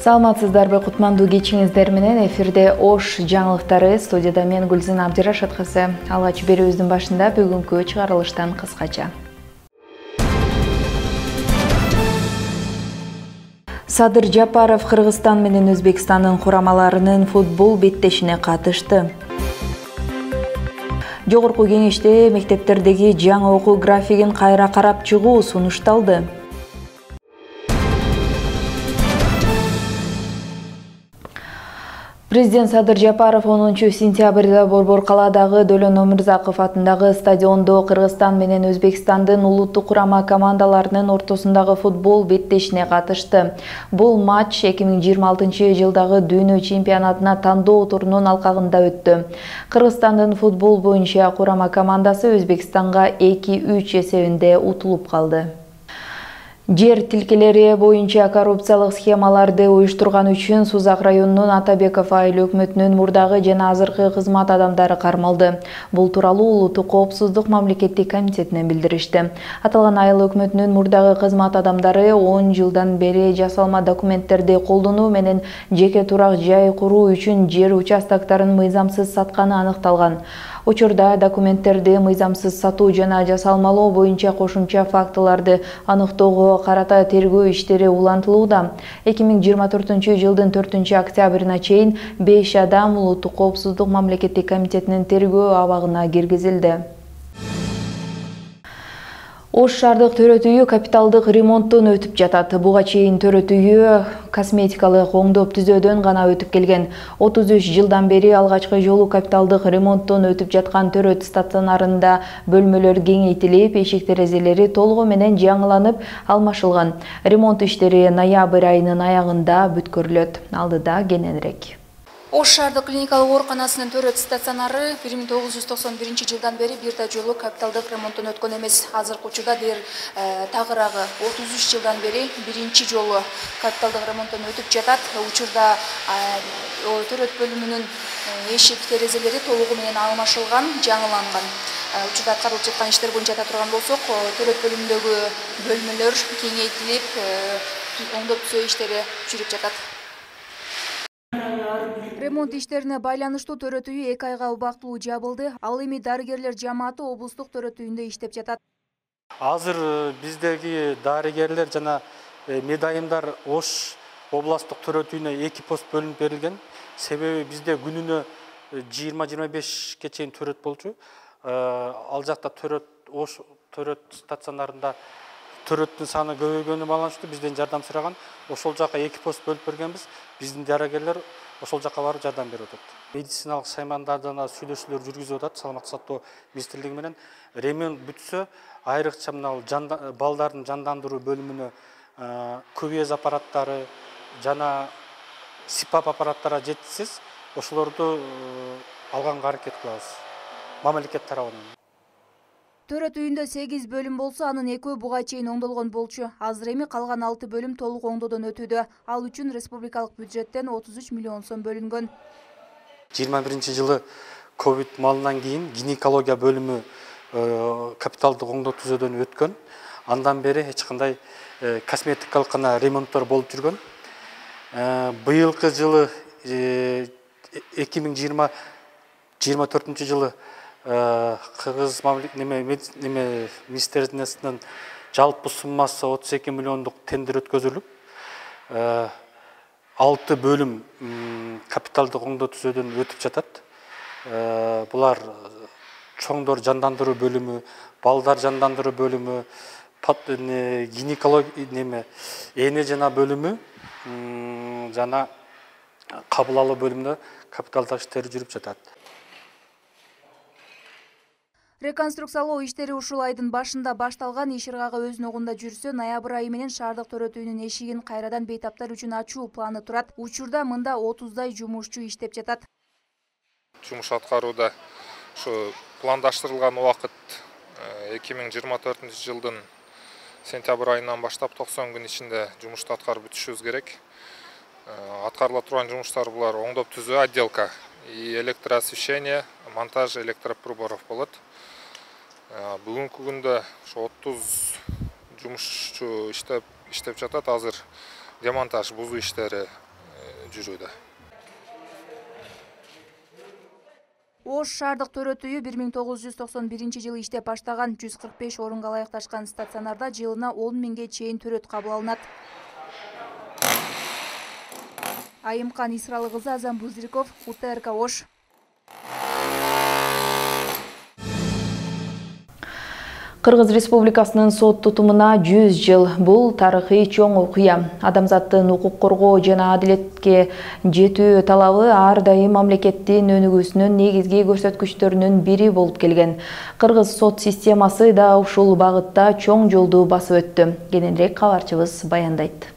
Саламатсыздарбы, кутмандуу кечиңиздер менен эфирде Ош жаңылыктары. Студияда мен Гүлзина Абдирашат кызы. Алгач берүүбүздүн башында бүгүнкү чыгарылыштан кыскача. Садыр Жапаров Кыргызстан менен Өзбекстандын курамаларынын футбол беттешине катышты. Жогорку кеңеште мектептердеги жаңы окуу графигин кайра карап чыгуу сунушталды. Президент Садыр Жапаров 10 сентябрда Борбор калаадагы Дөлөн Өмүрзаков атындагы стадиондо Кыргызстан менен Өзбекстандын улуттук курама командаларынын ортосундагы футбол беттешине катышты. Бул матч 2026-жылдагы дүйнө чемпионатына тандоо турунун алкагында өттү. Кыргызстандын футбол боюнча курама командасы Өзбекстанга 2-3 эсебинде утулуп калды. Жер тилкелери боюнча коррупциялык схемаларды уюштурган үчүн Сузак районунун Атабеков айыл өкмөтүнүн мурдагы жана азыркы кызмат адамдары кармалды. Бул тууралуу Улуттук коопсуздук мамлекеттик комитетинен билдиришти. Аталган айыл өкмөтүнүн мурдагы кызмат адамдары 10 жылдан бери жасалма документтерди колдонуу менен жеке турак жай куруу үчүн жер участоктарын мыйзамсыз сатканы аныкталган. Учурда документтерди мыйзамсыз сатуу жана жасалмалоо боюнча кошумча фактыларды аныктоого карата тергөө иштери улантылууда. 2024-жылдын 4-октябрына чейин 5 адам Улуттук коопсуздук мамлекеттик комитетинин тергөө абагына киргизилди. Ош шаардык төрөт үйү капиталдык ремонттон өтүп жатат. Буга чейин төрөт үйү косметикалык оңдоп түзөөдөн гана өтүп келген. 33 жылдан бери алгачкы жолу капиталдык ремонттон өтүп жаткан төрөт стационарында бөлмөлөр кеңейтилип, эшик-терезелери толугу менен жаңыланып, алмашылган. Ремонт иштери ноябрь айынын аягында бүткөрүлөт. Алдыда кененирээк. Ош шаардык клиникалык ооруканасынын төрөт стационары 1991 жылдан бери бир да жолу капиталдык ремонттон өткөн эмес. Азыркы учурда тагыраагы 33 жылдан бери биринчи жолу капиталдык ремонттон өтүп жатат. Учурда төрөт бөлүмүнүн эшик терезелери толугу менен алмашылган, жаңыланган. Учурда аткарылып жаткан иштер боюнча айта турган болсок, төрөт бөлүмүндөгү бөлмөлөр кеңейтилип, оңдоп түзөө иштери жүрүп жатат. Ремонт иштерине байланыштуу төрөт үйү 2 айга убактылуу жабылды. Ал эми дарыгерлер жамааты облустук төрөт үйүндө иштеп жатат. Азыр биздеги дарыгерлер жана медайымдар Ош областык төрөт үйүнө 2 пост бөлүнүп берилген. Себеби бизде күнүнө 20-25 чейин төрөт болчу. Ал жакта Ош төрөт стационарында төрөттүн саны көбөйгөнү байланыштуу бизден жардам сураган. Ошол жака 2 пост бөлүп бергенбиз. Биздин дарыгерлер ошол жака барып жардам берип атат. Медициналык саймандардан сүйлөшүүлөр жүргүзүп атат Саламаттык сактоо министрлиги менен. Ремонт бүтсө, айрыкча мына балдардын жандандыруу бөлүмүнө КВС аппараттары жана СИПАП аппараттары жетишсиз. Ошолорду алганга аракет кылабыз. Мамлекет тарабынан. Төрөт үйүндө 8 бөлүм болсо, анын 2 буга чейин оңдолгон болчу. Азыр эми калган 6 бөлүм толук оңдоодон өтүүдө. Ал үчүн республикалык бюджеттен 33 миллион сом бөлүнгөн. 21-жылы ковид малынан кийин гинекология бөлүмү капиталдык оңдоо түзөөдөн өткөн. Андан бери эч кандай косметикалык гана ремонттор болуп жүргөн. Быйылкы жылы 2024-жылы Кыргыз министрлигинин жалпы суммасы 32 миллиондук тендер өткөзүлүп, 6 бөлүм капиталдык оңдоо түзөөдөн өтүп жатат. Булар чоңдор жандандыруу бөлүмү, балдар жандандыруу бөлүмү, гинекология эне жана бөлүмү жана кабыл алуу бөлүмүндө капиталдык иштери жүрүп жатат. Реконструкциялоо иштери ушул айдын башында башталган. Иш ыргагы өз ногунда жүрсө, ноябрь айы менен шаардык төрөт үйүнүн эшигин кайрадан бейтаптар үчүн ачуу планы турат. Учурда мында 30дай жумушчу иштеп жатат. Жумуш аткарууда ушу пландаштырылган убакыт 2024-жылдын сентябрь айынан баштап 90 күн ичинде жумушту аткарып бүтүшүбүз керек. Аткарыла турган жумуштар булар оңдоп түзөө, отделка и электроосвещение, монтаж электроприборов болот. Бүгүнкү күндө 30 жумушчу иштеп жатат. Азыр демонтаж, бузуу иштери жүрүүдө. Ош шаардык төрөтүйү 1991 жылы иштеп баштаган 145 орунга ылайыкташкан стационарда жылына 10 миңге чейин төрөт кабыл алынат. Айымкан Исралы кызы, Азам Бузриков, УТРК Ош. Кыргыз Республикасынын сот тутумуна 100 жыл. Бул тарыхый чоң окуя. Адамзаттын укук коргоо жана адилетке жетүү талабы ар дайым мамлекеттин өнүгүүсүнүн негизги көрсөткүчтөрүнүн бири болуп келген. Кыргыз сот системасы да ушул багытта чоң жолду басып өттү. Кененирээк кабарчыбыз баяндайт.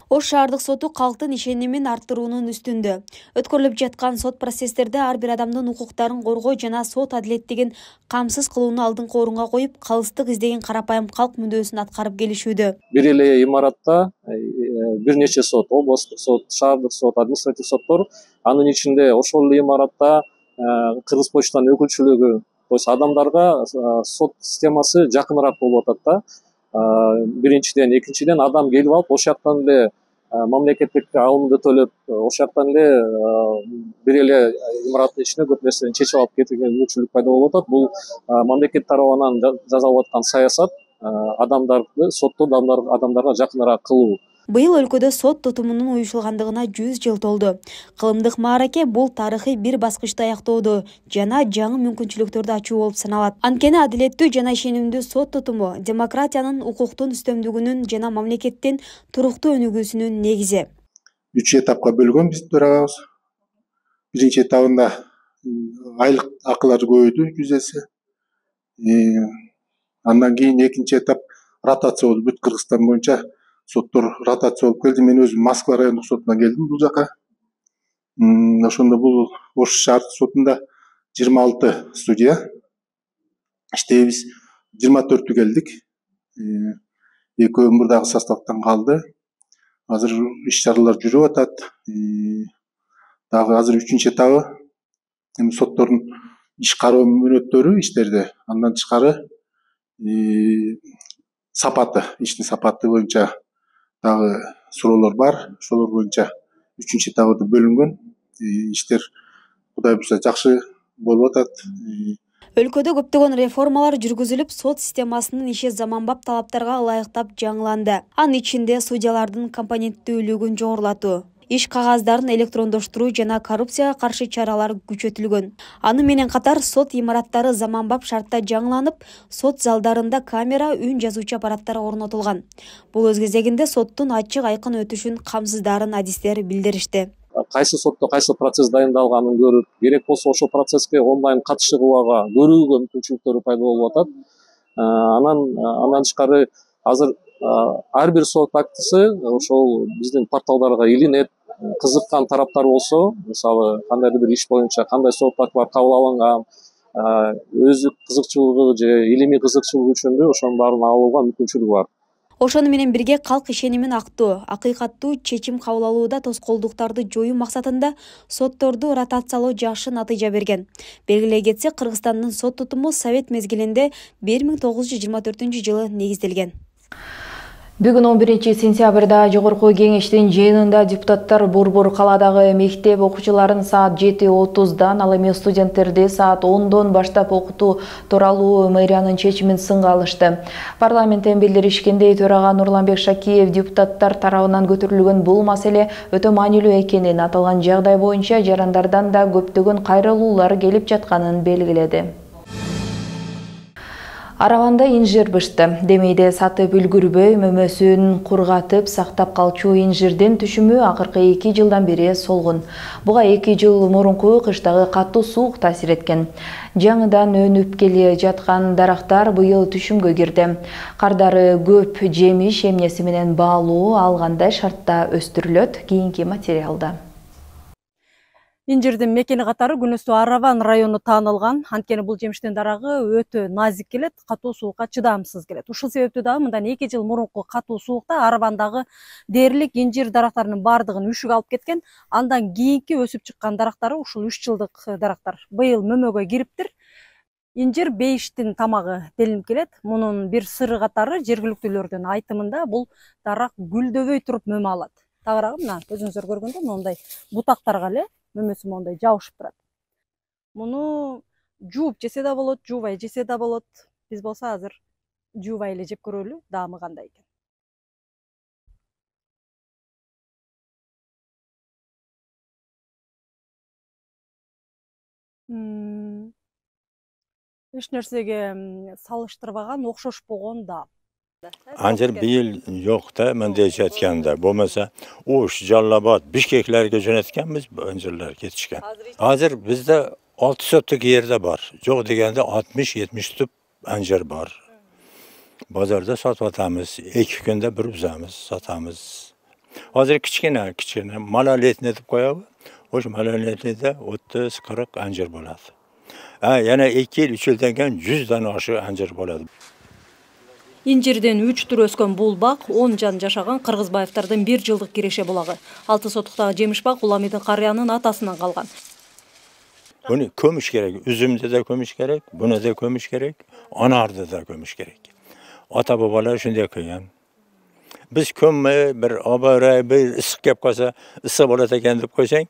Ош шаардык соту калктын ишенимин арттыруунун үстүндө. Өткөрүлүп жаткан сот процесстерде ар бир адамдын укуктарын коргоо жана сот адилеттигин камсыз кылууну алдыңкы орунга коюп, калыстык издеген карапайым калк мүндөсүн аткарып келишүүдө. Бир эле имаратта бир нече сот, областтык сот, шаардык сот, административ соттор, анын ичинде ошол эле имаратта Кыргыз почтанын өкүлчүлүгү, то есть адамдарга сот системасы жакыныраак болуп атат да. Биринчиден, экинчиден адам келип алып, ошол жактан эле мамлекеттик алымды төлөп, ошол жактан эле бир эле имараттын ичинде көп нерсени чечип алып кеткен мүмкүнчүлүк пайда болуп атат. Бул мамлекет тарабынан жасалып аткан саясат адамдарды сотто адамдарга жакыныраак кылуу. Быйыл өлкөдө сот тутумунун уюшулгандыгына 100 жыл толду. Кылымдык маараке бул тарыхый бир баскычты аяктоодо жана жаңы мүмкүнчүлүктөрдү ачуу болуп саналат. Анткени адилеттүү жана ишенимдүү сот тутуму демократиянын, укуктун үстөмдүгүнүн жана мамлекеттин туруктуу өнүгүүсүнүн негизи. 3 этапка бөлгөн биз төрагабыз. Биринчи этабында айлык акылар көбөйдү 100 эсе. Андан кийин экинчи этап ротация болду. Бүт Кыргызстан боюнча соттор ротация болуп келди. Мен өзүм Москва райондук сотуна келдим бул жака. Ошондо бул Ош шаардык сотунда 26 судья иштейбиз. 24-тү келдик. Экөө мурдагы составтан калды. Азыр иш-чаралар жүрүп атат. Дагы азыр 3-үчү этабы соттордун иш кароо мүнөттөрү иштерде. Андан тышкары сапаты, иштин сапаты боюнча дагы суроолор бар. Ошолор боюнча 3-үчү этабы бөлүнгөн. Иштер Кудай буйрса жакшы болуп атат. Өлкөдө көптөгөн реформалар жүргүзүлүп, сот системасынын иши заманбап талаптарга ылайыктап жаңыланды. Анын ичинде судьялардын компоненттүүлүгүн жогорулатуу, иш кагаздарын электрондоштуруу жана коррупцияга каршы чаралар күчөтүлгөн. Аны менен катар сот имараттары заманбап шартта жаңыланып, сот залдарында камера, үн жазуучу аппараттар орнотулган. Бул өз кезегинде соттун ачык айкын өтүшүн камсыздарын адистер билдиришти. Кайсы сотто кайсы процесс дайындалганын көрүп, керек болсо ошол процесске онлайн катышууга, көрүүгө мүмкүнчүлүктөрү пайда болуп атат. Андан тышкары азыр ар бир сот актысы ошол биздин порталдарга илинет. Кызыккан тараптар болсо, мисалы кандайдыр бир иш боюнча кандай сот актылар кабыл алынган, өзү кызыкчылыгы же илимий кызыкчылыгы үчүн ошонун баарын алууга мүмкүнчүлүгү бар. Ошону менен бирге калк ишенимин актоо, акыйкаттуу чечим кабыл алууда тоскоолдуктарды жоюу максатында сотторду ротациялоо жакшы натыйжа берген. Белгилей кетсек, Кыргызстандын сот тутуму Совет мезгилинде 1924 жылы негизделген. Бүгүн 11 сентябрда Жогорку кеңештин жыйынында депутаттар Борбор калаадагы мектеп окуучуларын саат 7:30-дан, ал эми студенттерди саат 10-дон баштап окутуу тууралуу мэриянын чечимин сынга алышты. Парламенттен билдиришкендей, төрага Нурланбек Шакиев депутаттар тарабынан көтөрүлгөн бул маселе өтө маанилүү экенин, аталган жагдай боюнча жарандардан да көптөгөн кайрылуулар келип жатканын белгиледи. Араванда инжир бышты. Демейде сатып үлгүрбөй, мөмөсүн кургатып сактап калчу инжирдин түшүмү акыркы 2 жылдан бери солгун. Буга 2 жыл мурунку кыштагы катуу суук таасир эткен. Жаңыдан өнүп келе жаткан дарактар быйыл түшүмгө кирди. Кардары көп, жемиш эмнеси менен баалуу алгандай шартта өстүрүлөт. Кийинки материалда. Инжирдин мекени катары күнөстүү Араван району таанылган. Анткени бул жемиштин дарагы өтө назик келет, катуу суукка чыдаамсыз келет. Ушул себептүү дагы мындан 2 жыл мурунку катуу суукта Аравандагы дээрлик инжир дарактарынын бардыгын үшүк алып кеткен. Андан кийинки өсүп чыккан дарактары ушул 3 жылдык дарактар. Быйыл мөмөгө кириптир. Инжир бейиштин тамагы делинип келет. Мунун бир сыры катары жергиликтүүлөрдүн айтымында бул дарак гүлдөбөй туруп мөмө алат. тагыраагы мына өзүңүздөр көргөндөй мондай бутактарга эле мөмөсү мондай жабышып турат. Муну жууп жесе да болот, жуубай жесе да болот. Биз болсо азыр жуубай эле жеп көрөлү, даамы кандай экен. Эч нерсеге салыштырбаган, окшош болгон да. Анжыр бийил жок да, мындайча айтканда. Болмаса Ош, Жалал-Абад, Бишкеклерге жөнөткөнбүз, анжырлар кетишкен. Азыр бизде 6 соттук жерде бар. Жок дегенде 60-70 түп анжыр бар. Базарда сатып атабыз, 2 күндө bir бузабыз, сатабыз. Азыр кичкене малолетний деп коебуз. Ош малолетнийде 30-40 анжыр болот. Yana 2 yıl, 3 yıldan keyin 100 tane aşı anjır болады. Инжирден 3 түр өскөн бул бак 10 жан жашаган Кыргызбаевдардын 1 жылдык киреше булагы. 6 соттуктагы жемиш бак Уламидин карыянын атасынан калган. Bunu kömüş gerek, üzümde de kömüş gerek, buna da kömüş gerek, anarda da kömüş gerek. Ata babalar şunday kıygan. Biz kömme bir abara bir ısık kep kalsa, ısı bolat eken dep koysan,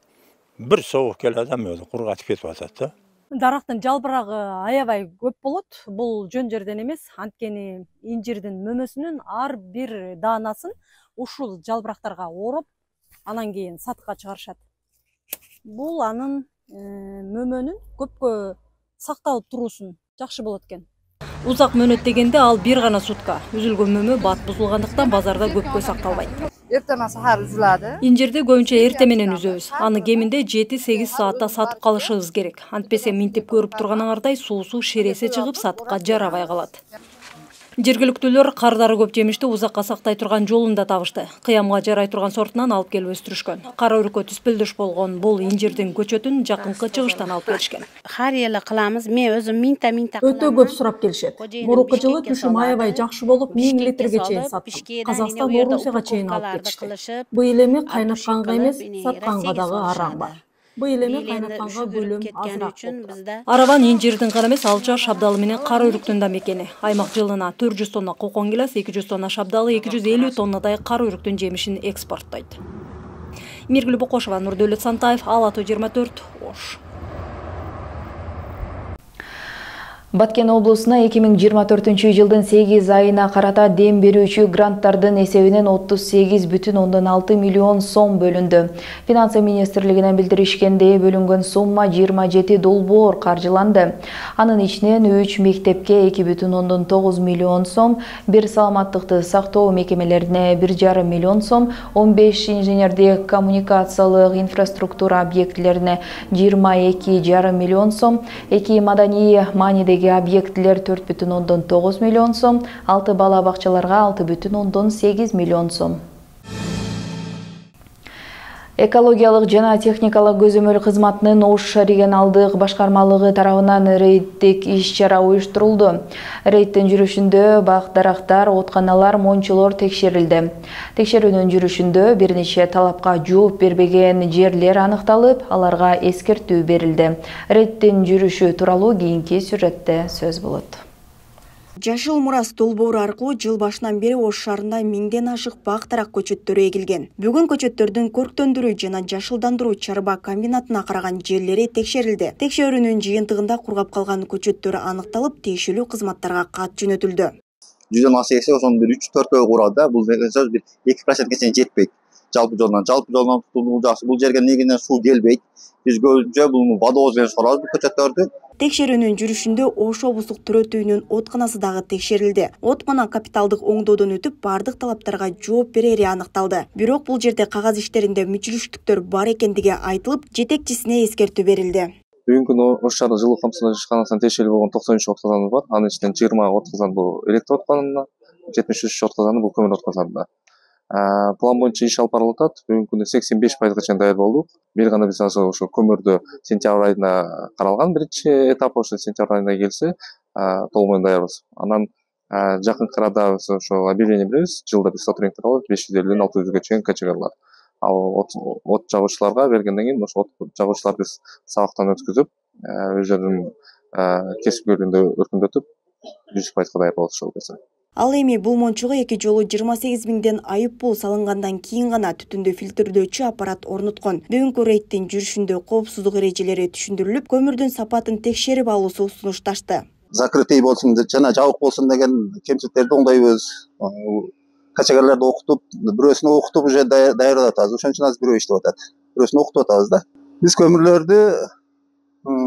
bir soğuk gel adam öldü, kurgatıp ketip atat. Дарактын жалбырагы аябай көп болот. Бул жөн жерден эмес, анткени инжирдин мөмөсүнүн ар бир даанасын ушул жалбырактарга ороп, анан кийин сатыкка чыгарышат. Бул анын мөмөнүн көпкө сакталып туруусун жакшы болот экен. Узак мөөнөт дегенде ал бир гана сутка. Үзүлгөн мөмө бат бузулгандыктан базарда көпкө сакталбайт. Эртең сахар үзүлөдү. Инжирди көбүнчө эрте менен үзөбүз. Аны кеминде 7-8 саатта сатып калышыбыз керек. Антпесе минтип көрүп турганыңардай суусу шереси чыгып сатыкка жарабай калат. Жергиликтүүлөр кардары көп жемишти узакка сактай турган жолун да табышты. Кыямга жарай турган сортунан алып келип өстүрүшкөн. Кара өрүккө түспөлдөш болгон бул инжирдин көчөтүн жакынкы чыгыштан алып келишкен. Har yılı kılamız. Men özüm minta Өтө көп сурап келишет. Мурунку жылы түшүм аябай жакшы болуп 1000 литрге чейин саттым. Казакстан Орусияга чейин алып кетишти. Быйыл эми кайнатканга эмес, сатканга дагы араң бар. Быйыл эми кайнатканга бөлүм азыраак болду. Араван инжирдин гана эмес, алча, шабдалы менен кара өрүктүн да мекени. Аймак жылына 400 тонна кокон килас, 200 тонна шабдалы, 250 тоннадай кара өрүктүн жемишин экспорттойт. Миргүл Бокошова, Нурдөлөт Сантаев, Ала Тоо 24, Ош. Баткен облусуна 2024 жылдын 8 айына карата дем берүүчү гранттардын эсебинен 38,6 миллион сом бөлүндү. Финансы министрлигинен билдиришкендей, бөлүнгөн сумма 27 долбоор каржыланды. Анын ичинен 3 мектепке 2,9 миллион сом, 1 саламаттыкты сактоо мекемелерине 1,5 миллион сом, 15 инженердик коммуникациялык инфраструктура объектилерине 22,5 миллион сом, 2 маданий маанидеги объектилер 4,9 миллион сом, 6 бала бакчаларга 6,8 миллион сом. Экологиялык жана техникалык көзөмөл кызматынын Ош регионалдык башкармалыгы тарабынан рейдтик иш-чара уюштурулду. Рейдтин жүрүшүндө бак дарактар, отканалар, мончолор текшерилди. Текшерүүнүн жүрүшүндө бир нече талапка жооп бербеген жерлер аныкталып, аларга эскертүү берилди. Рейдтин жүрүшү тууралуу кийинки сюжетте сөз болот. Жашыл мурас долбоору аркылуу жыл башынан бери Ош шаарында 1000ден ашык бак дарак көчөттөрү эгилген. Бүгүн көчөттөрдүн көрктөндүрүү жана жашылдандыруу чарба комбинатына караган жерлери текшерилди. Текшерүүнүн жыйынтыгында кургап калган көчөттөр аныкталып, тиешелүү кызматтарга кат жөнөтүлдү. 100дөн ашык эсе ошонун бир 3-4 курады. Бул деген сөз бир 2%ге чейин жетпейт. Жалпы жолунан бул жакшы. Бул жерге негизинен суу келбейт. Биз көбүнчө бул водовоз менен сорабыз бул көчөттөрдү. Текшерүүнүн жүрүшүндө Ош облустук төрөтүүнүн отканасы дагы текшерилди. Откана капиталдык оңдоодон өтүп, бардык талаптарга жооп берери аныкталды. Бирок бул жерде кагаз иштеринде мүчүлүштүктөр бар экендиги айтылып, жетекчисине эскертүү берилди. Бүгүнкү күнү Ош шаардык жылуу камсыздандыруу ишканасына тиешелүү болгон 93 отказаныбыз бар. Анын ичинен 20 отказан бул электр отканына, 73 отказаны бул көмүр отказанына. План боюнча иш алып барылып атат. Бүгүнкү күндө 85% чейин даяр болдук. Бир гана биз ошо көмүрдү сентябрь айына каралган биринчи этап, ошо сентябрь айына келсе, толук менен даярбыз. Анан жакынкы арада биз ошо объявление беребиз. Жылда биз сотрудниктер алып 550ден 600га чейин категориялар. Ал от жагуучуларга бергенден кийин ошо от жагуучуларды биз сабактан өткүзүп, өздөрүнүн кесипкөйлүгүндө өркүндөтүп 100%га даяр болот ошол кезде. Ал эми бул мончуга эки жолу 28 миңден айып пул салынгандан кийин гана түтүндү фильтрдөчү аппарат орноткон. Бүгүнкү рейдтин жүрүшүндө коопсуздук эрежелери түшүндүрүлүп, көмүрдүн сапатын текшерип алуусу сунушташты. Закрытый болсун, жана жабык болсун деген кемчиликтерди оңдойбуз. Качагарларды окутуп, бирөөсүн окутуп уже даярдап атабыз. Ошон үчүн азыр бирөө иштеп атат. Бирөөсүн окутуп атабыз да. Биз көмүрлөрдү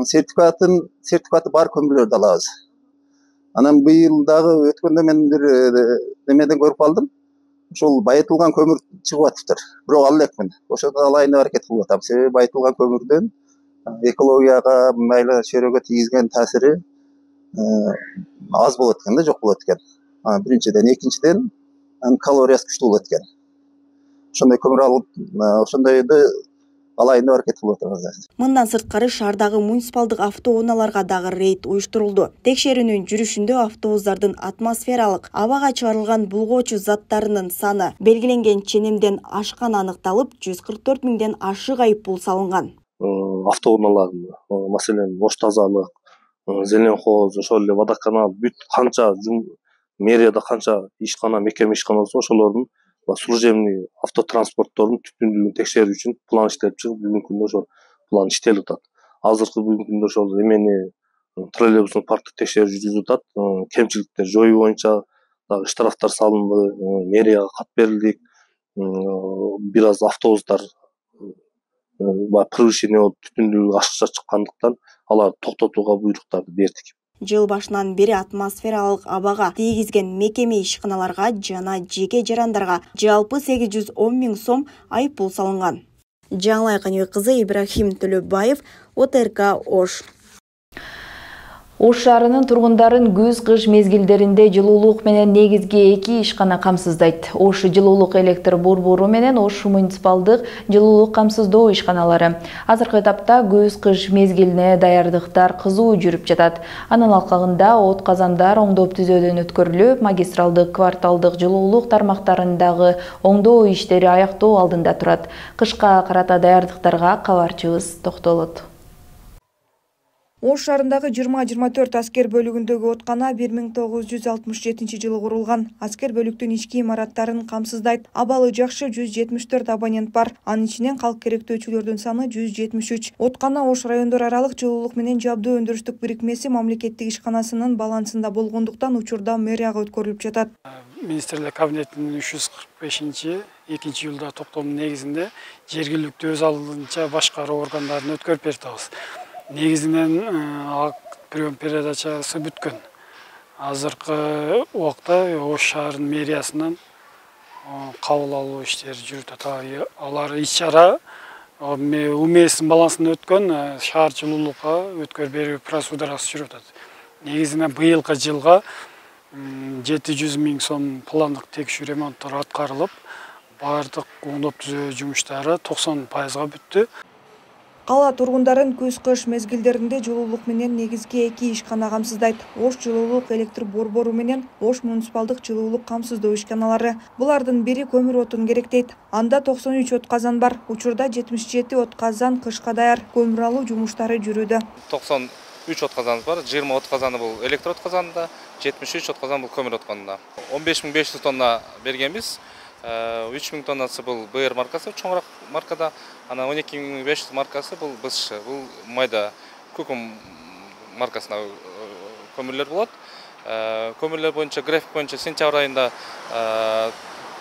сертификаты бар көмүрлөрдү алабыз. Анан быйыл дагы өткөндө мен бир немеден көрүп алдым. Ошол байытылган көмүр чыгып атыптыр. Бирок ала элекмин. Ошондо алайын деп аракет кылып атам. Себеби байытылган көмүрдүн экологияга, майлы чөйрөгө тийгизген таасири аз болот экен да, жок болот экен. Биринчиден, экинчиден калориясы күчтүү болот экен. Ошондой көмүр алып, ошондойду алайын деп аракет кылып атабыз. Мындан сырткары шаардагы муниципалдык автоунааларга дагы рейд уюштурулду. Текшерүүнүн жүрүшүндө автобустардын атмосфералык абага чыгарылган булгоочу заттарынын саны белгиленген ченемден ашканы аныкталып, 144 миңден ашык айып пул салынган. Автоунааларын, маселен, Ош тазалык, Зеленхоз, ошол эле водоканал, бүт канча мэрияда канча ишкана, мекеме ишкана болсо, ошолордун служебный автотранспорттордун түтүндүүлүгүн текшерүү үчүн план иштелип чыгып, бүгүнкү күндө ошол план иштелип атат. Азыркы бүгүнкү күндө ошол эмени троллейбустун парктык текшерүү жүргүзүлүп атат. Кемчиликтер жоюу боюнча дагы штрафтар салынды, мэрияга кат берилдик. Бир аз автобустар превышение болуп түтүндүүлүгү ашыкча чыккандыктан аларды токтотууга буйруктарды бердик. Жыл башынан бери атмосфералык абага тийгизген мекеме ишканаларга жана жеке жарандарга жалпы 810 миң сом айып пул салынган. Жаңылай Каныбек кызы, Ибрахим Төлөбаев, ОТРК Ош. Ош шаарынын тургундарын күз-кыш мезгилдеринде жылуулук менен негизги эки ишкана камсыздайт. Ош жылуулук электр борбору менен Ош муниципалдык жылуулук камсыздоо ишканалары. Азыркы этапта күз-кыш мезгилине даярдыктар кызуу жүрүп жатат. Анын алкагында от казандар оңдоп түзөөдөн өткөрүлүп, магистралдык кварталдык жылуулук тармактарындагы оңдоо иштери аяктоо алдында турат. Кышка карата даярдыктарга кабарчыбыз токтолот. Ош шаарындагы 20-24 аскер бөлүгүндөгү откана 1967 жылы курулган. Аскер бөлүктүн ички имараттарын камсыздайт. Абалы жакшы 174 абонент бар. Анын ичинен калк керектөөчүлөрдүн саны 173. Откана Ош райондор аралык жылуулук менен жабдуу өндүрүштүк бирикмеси мамлекеттик ишканасынын балансында болгондуктан учурда мэрияга өткөрүлүп жатат. Министрлер кабинетинин 345-2 июлда токтомунун негизинде жергиликтүү өз алдынча башкаруу органдарын өткөрүп бердибиз. Негизинен прием передачасы бүткөн. Азыркы убакта Ош шаарынын мэриясынан кабыл алуу иштери жүрүп атат. Алар иш-чара УМСтин балансына өткөн шаар жылуулукка өткөрүп берүү процедурасы жүрүп атат. Негизинен быйылкы жылга 700 миң сом пландык текшерүү ремонттор аткарылып, бардык оңдоп түзөө жумуштары 90%га бүттү. Кала тургундарын күз-кыш мезгилдеринде жылуулук менен негизги эки ишкана камсыздайт. Ош жылуулук электр борбору менен Ош муниципалдык жылуулук камсыздоо ишканалары. Булардын бири көмүр отун керектейт. Анда 93 от казан бар. Учурда 77 от казан кышка даяр. Көмүр алуу жумуштары жүрүүдө. 93 от казаныбыз бар. 20 от казаны бул электр от казанында, 73 от казан бул көмүр от казанында. 15500 тонна бергенбиз. 3000 тоннасы бул БР маркасы, чоңураак маркада, анан 12500 маркасы бул БСШ, бул майда кукум маркасына көмүрлөр болот. Көмүрлөр боюнча график боюнча сентябрь айында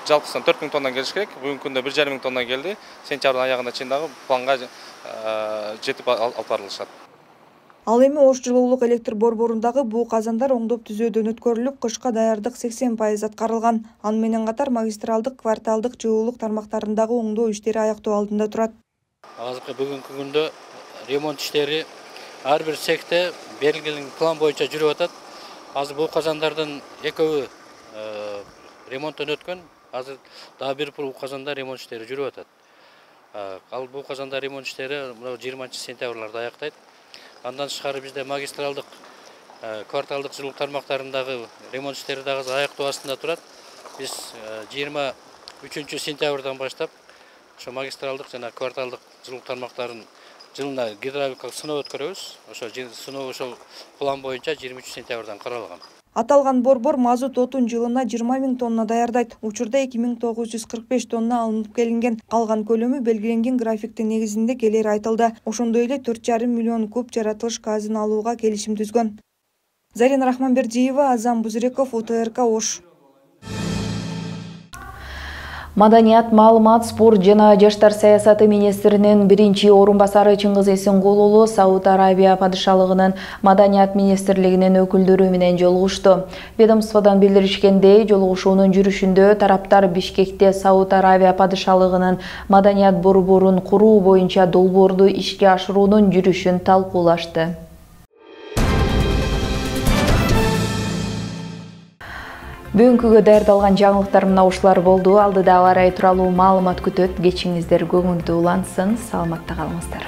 жалпысынан 4000 тонна келиш керек. Бүгүнкү күндө 1,5 тонна келди. Сентябрдын аягына чейин дагы планга жетип алып барылышат. Ал эми Ош жылуулук электр борборундагы буу казандар оңдоп түзөөдөн өткөрүлүп, кышка даярдык 80% аткарылган. Аны менен катар магистралдык, кварталдык жылуулук тармактарындагы оңдоо иштери аяктоо алдында турат. Азыркы бүгүнкү күндө ремонт иштери ар бир цехте белгиленген план боюнча жүрүп атат. Азыр бул казандардын экөө ремонттон өткөн. Азыр дагы бир бул казанда ремонт иштери жүрүп атат. Ал бул казанда ремонт иштери 20-сентябрларда аяктайт. Андан тышкары бизде магистралдык, кварталдык жылуулук тармактарындагы ремонт иштери дагы аяктоо астында турат. Биз 23-сентябрдан баштап ошо магистралдык жана кварталдык жылуулук тармактарын жылына гидравликалык сыноо өткөрөбүз. Ошо сыноо ошол план боюнча 23-сентябрдан каралган. Аталган борбор мазут отун жылына 20 000 тонна даярдайт. Учурда 2945 тонна алынып келинген. Калган көлөмү белгиленген графиктин негизинде келери айтылды. Ошондой эле 4,5 миллион куб жаратылыш газын алууга келишим түзгөн. Зарина Рахманбердиева, Азам Бузреков, УТРК Ош. Маданият, маалымат, спорт жана жаштар саясаты министринин биринчи орун басары Чыңгыз Эсенгулулу Сауд Арабия падышалыгынын маданият министрлигинин өкүлдөрү менен жолугушту. Ведомстводон билдиришкендей, жолугушуунун жүрүшүндө тараптар Бишкекте Сауд Арабия падышалыгынын маданият борборун куруу боюнча долбоорду ишке ашыруунун жүрүшүн талкуулашты. Бүгүнкүгө даярдалган жаңылыктар мына ушулар болду. Алдыда ауа райы тууралуу маалымат күтөт. Кечиңиздер көңүлдүү улансын. Саламатта калыңыздар.